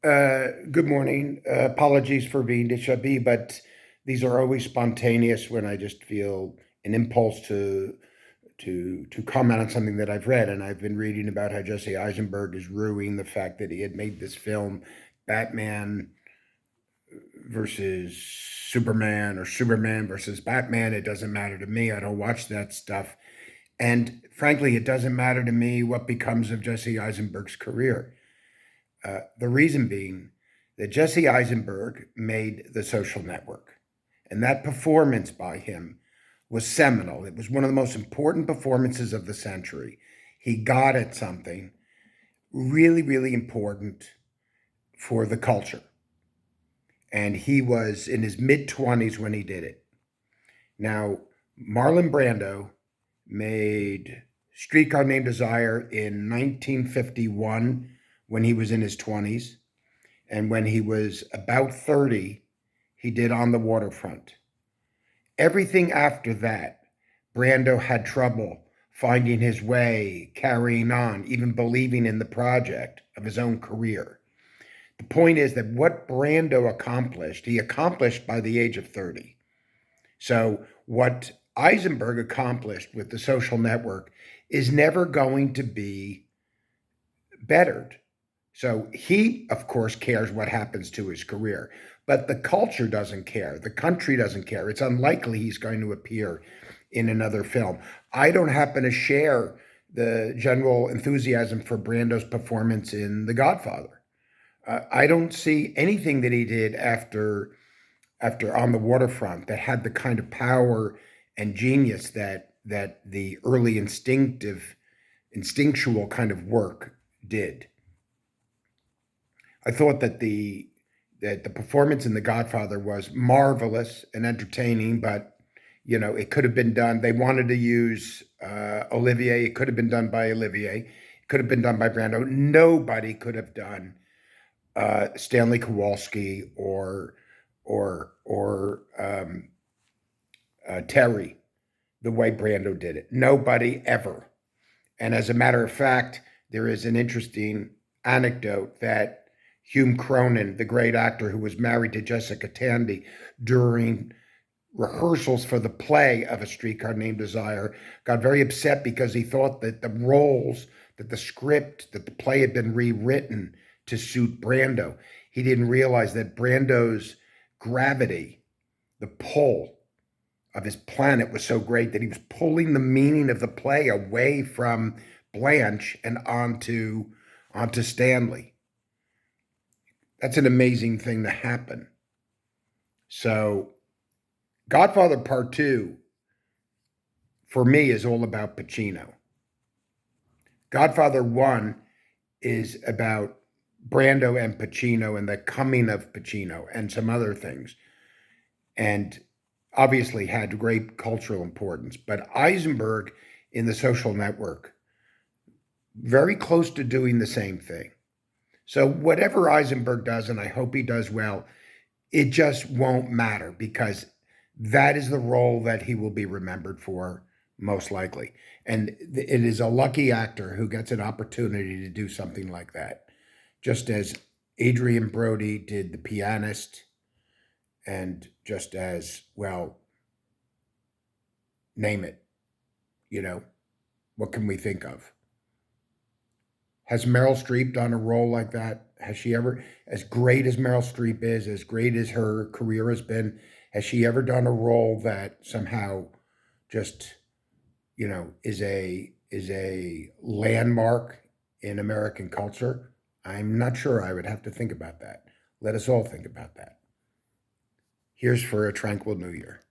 Good morning. Apologies for being dish-a-bee, but these are always spontaneous when I just feel an impulse to comment on something that I've read. And I've been reading about how Jesse Eisenberg is ruining the fact that he had made this film, Batman versus Superman or Superman versus Batman. It doesn't matter to me. I don't watch that stuff. And frankly, it doesn't matter to me what becomes of Jesse Eisenberg's career. The reason being that Jesse Eisenberg made The Social Network, and that performance by him was seminal. It was one of the most important performances of the century. He got at something really, really important for the culture. And he was in his mid 20s when he did it. Now, Marlon Brando made Streetcar Named Desire in 1951 when he was in his 20s. And when he was about 30, he did On the Waterfront. Everything after that, Brando had trouble finding his way, carrying on, even believing in the project of his own career. The point is that what Brando accomplished, he accomplished by the age of 30. So what Eisenberg accomplished with The Social Network is never going to be bettered. So he, of course, cares what happens to his career, but the culture doesn't care. The country doesn't care. It's unlikely he's going to appear in another film. I don't happen to share the general enthusiasm for Brando's performance in The Godfather. I don't see anything that he did after On the Waterfront that had the kind of power and genius that the early instinctual kind of work did. I thought that the performance in The Godfather was marvelous and entertaining, but it could have been done. They wanted to use Olivier. It could have been done by Olivier. It could have been done by Brando. Nobody could have done Stanley Kowalski or Terry the way Brando did it. Nobody ever. And as a matter of fact, there is an interesting anecdote that Hume Cronin, the great actor who was married to Jessica Tandy during rehearsals for the play of A Streetcar Named Desire, got very upset because he thought that the roles, that the script, that the play had been rewritten to suit Brando. He didn't realize that Brando's gravity, the pull of his planet was so great that he was pulling the meaning of the play away from Blanche and onto Stanley. That's an amazing thing to happen. So, Godfather Part 2, for me, is all about Pacino. Godfather 1 is about Brando and Pacino and the coming of Pacino and some other things. And obviously had great cultural importance. But Eisenberg in The Social Network, very close to doing the same thing. So whatever Eisenberg does, and I hope he does well, it just won't matter because that is the role that he will be remembered for, most likely. And it is a lucky actor who gets an opportunity to do something like that. Just as Adrian Brody did The Pianist, and just as, well, name it, what can we think of? Has Meryl Streep done a role like that? Has she ever, as great as Meryl Streep is, as great as her career has been, has she ever done a role that somehow just, is a landmark in American culture? I'm not sure. I would have to think about that. Let us all think about that. Here's for a tranquil new year.